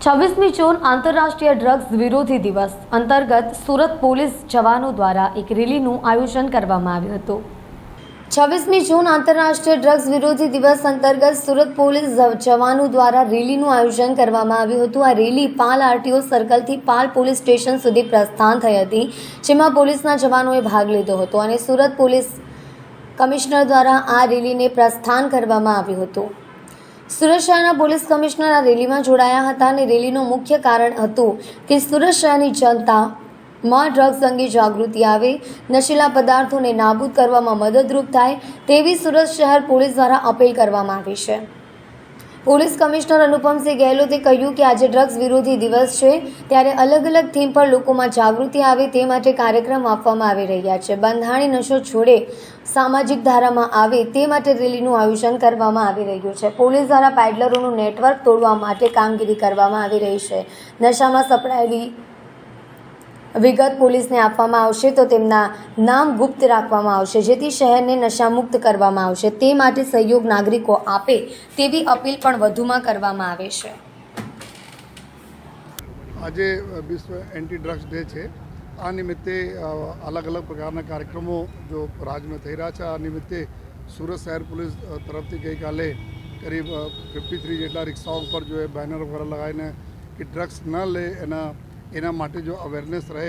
26મી જૂન આંતરરાષ્ટ્રીય ડ્રગ્સ વિરોધી દિવસ અંતર્ગત સુરત પોલીસ જવાનો દ્વારા એક રેલીનું આયોજન કરવામાં આવ્યું હતું। 26મી જૂન આંતરરાષ્ટ્રીય ડ્રગ્સ વિરોધી દિવસ અંતર્ગત સુરત પોલીસ જવાનો દ્વારા રેલીનું આયોજન કરવામાં આવ્યું હતું। આ રેલી પાલ આરટીઓ સર્કલથી પાલ પોલીસ સ્ટેશન સુધી પ્રસ્થાન થઈ હતી, જેમાં પોલીસના જવાનોએ ભાગ લીધો હતો અને સુરત પોલીસ કમિશનર દ્વારા આ રેલીને પ્રસ્થાન કરવામાં આવ્યું હતું। સુરત શહેરના પોલીસ કમિશનર આ રેલીમાં જોડાયા હતા અને રેલીનું મુખ્ય કારણ હતું કે સુરત શહેરની જનતામાં ડ્રગ્સ અંગે જાગૃતિ આવે, નશીલા પદાર્થોને નાબૂદ કરવામાં મદદરૂપ થાય તેવી સુરત શહેર પોલીસ દ્વારા અપીલ કરવામાં આવી છે। પોલીસ કમિશનર અનુપમસિંહ ગેહલોતે કહ્યું કે આજે ડ્રગ્સ વિરોધી દિવસ છે, ત્યારે અલગ અલગ થીમ પર લોકોમાં જાગૃતિ આવે તે માટે કાર્યક્રમ આપવામાં આવી રહ્યા છે। બંધારણી નશો છોડે, સામાજિક ધારામાં આવે તે માટે રેલીનું આયોજન કરવામાં આવી રહ્યું છે। પોલીસ દ્વારા પેડલરોનું નેટવર્ક તોડવા માટે કામગીરી કરવામાં આવી રહી છે। નશામાં સપડાયેલી વિગત પોલીસને આપવામાં આવશે તો તેમના નામ ગુપ્ત રાખવામાં આવશે, જેથી શહેરને નશામુક્ત કરવામાં આવશે। તે માટે સહયોગ નાગરિકો આપે તેવી અપીલ પણ વધુમાં કરવામાં આવે છે। આજે વિશ્વ એન્ટી ડ્રગ્સ ડે છે। આ નિમિત્તે અલગ અલગ પ્રકારના કાર્યક્રમો જો રાજ્યમાં થઈ રહ્યા છે। આ નિમિત્તે સુરત શહેર પોલીસ તરફથી ગઈકાલે કરીબ 53 જેટલા રિક્ષાઓ પર જો બેનર વગેરે લગાવીને કે ડ્રગ્સ ન લે એના માટે જો અવેરનેસ રહે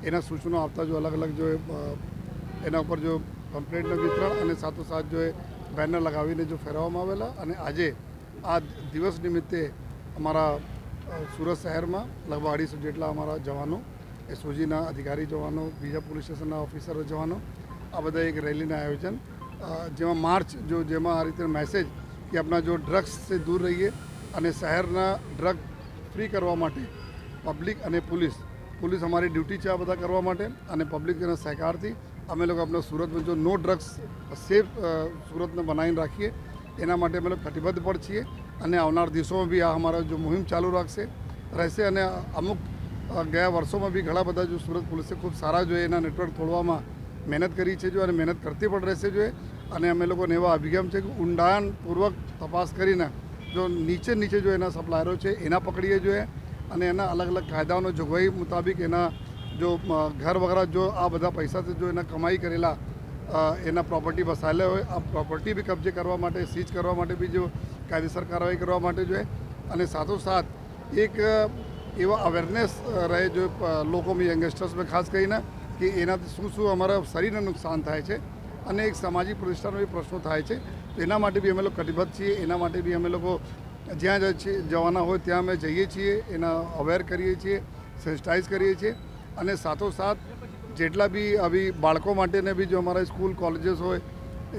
એના સૂચનો આપતા જો અલગ અલગ જો એના ઉપર જો કમ્પ્લેન્ટનું વિતરણ અને સાથોસાથ જો બેનર લગાવીને જો ફેરવવામાં આવેલા અને આજે આ દિવસ નિમિત્તે અમારા સુરત શહેરમાં લગભગ 250 જેટલા અમારા જવાનો, એસઓજીના અધિકારી જવાનો, બીજા પોલીસ સ્ટેશનના ઓફિસરો જવાનો, આ બધા એક રેલીના આયોજન જેમાં માર્ચ જેમાં આ રીતે મેસેજ કે આપણા જો ડ્રગ્સથી દૂર રહીએ અને શહેરના ડ્રગ ફ્રી કરવા માટે પબ્લિક અને પોલીસ અમારી ડ્યુટી છે આ બધા કરવા માટે અને પબ્લિકના સહકારથી અમે લોકો આપણા સુરતમાં જો નો ડ્રગ્સ સેફ સુરતને બનાવીને રાખીએ એના માટે અમે લોકો કટિબદ્ધ પણ છીએ અને આવનાર દિવસોમાં બી આ અમારા જો મુહિમ ચાલુ રહેશે અને અમુક ગયા વર્ષોમાં બી ઘણા બધા જો સુરત પોલીસે ખૂબ સારા જો એના નેટવર્ક તોડવામાં મહેનત કરી છે જો અને મહેનત કરતી પણ રહેશે જોઈએ અને અમે લોકોને એવા અભિગમ છે કે ઊંડાણપૂર્વક તપાસ કરીને જો નીચે જો એના સપ્લાયરો છે એના પકડીએ જોઈએ અને એના અલગ અલગ કાયદાઓનો જોગવાઈ મુતાબિક એના જો ઘર વગેરે જો આ બધા પૈસાથી જો એના કમાઈ કરેલા એના પ્રોપર્ટી વસાયેલા હોય આ પ્રોપર્ટી બી કબજે કરવા માટે, સીઝ કરવા માટે બી જો કાયદેસર કાર્યવાહી કરવા માટે જોઈએ અને સાથોસાથ એક એવા અવેરનેસ રહે જો લોકોમાં, યંગસ્ટર્સમાં ખાસ કરીને કે એનાથી શું અમારા શરીરને નુકસાન થાય છે અને એક સામાજિક પ્રતિષ્ઠાનો બી પ્રશ્નો થાય છે, તો એના માટે બી અમે લોકો કટિબદ્ધ છીએ। એના માટે બી અમે લોકો જ્યાં જવાના હોય ત્યાં અમે જઈએ છીએ, એના અવેર કરીએ છીએ, સેન્સિટાઇઝ કરીએ છીએ અને સાથોસાથ જેટલા બી આવી બાળકો માટેને બી જો અમારા સ્કૂલ કોલેજીસ હોય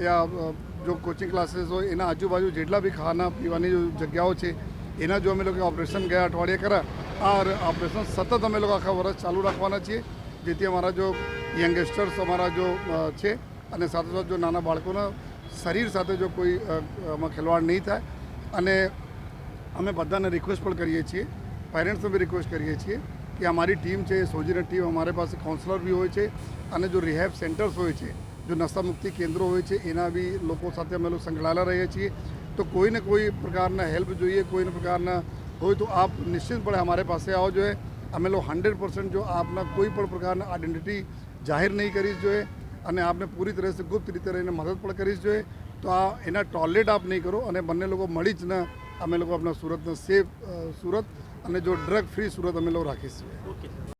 યા જો કોચિંગ ક્લાસીસ હોય એના આજુબાજુ જેટલા બી ખાના પીવાની જો જગ્યાઓ છે એના જો અમે લોકો ઓપરેશન ગયા અઠવાડિયે કર્યા આ ઓપરેશન સતત અમે લોકો આખા વર્ષ ચાલુ રાખવાના છીએ, જેથી અમારા જો યંગસ્ટર્સ અમારા જો છે અને સાથોસાથ જો નાના બાળકોના શરીર સાથે જો કોઈ આમાં ખેલવાડ નહીં થાય અને અમે બધાને રિક્વેસ્ટ પણ કરીએ છીએ, પેરેન્ટ્સને બી રિક્વેસ્ટ કરીએ છીએ કે અમારી ટીમ છે, સોજીની ટીમ, અમારી પાસે કાઉન્સલર બી હોય છે અને જો રિહેબ સેન્ટર્સ હોય છે, જો નશામુક્તિ કેન્દ્રો હોય છે એના બી લોકો સાથે અમે લોકો સંકળાયેલા રહીએ છીએ। તો કોઈને કોઈ પ્રકારના હેલ્પ જોઈએ, કોઈને પ્રકારના હોય તો આપ નિશ્ચિતપણે અમારે પાસે આવો જોઈએ। અમે લોકો 100% જો આપના કોઈ પણ પ્રકારના આઈડેન્ટિટી જાહેર નહીં કરવી જોઈએ અને આપને પૂરી તરહથી ગુપ્ત રીતે રહીને મદદ પણ કરવી જોઈએ। તો આ એના ટોલરેટ આપ નહીં કરો અને બંને લોકો મળી જ ને અમે લોકો આપણા સુરતને સેફ સુરત અને જો ડ્રગ ફ્રી સુરત અમે લોકો રાખીશું।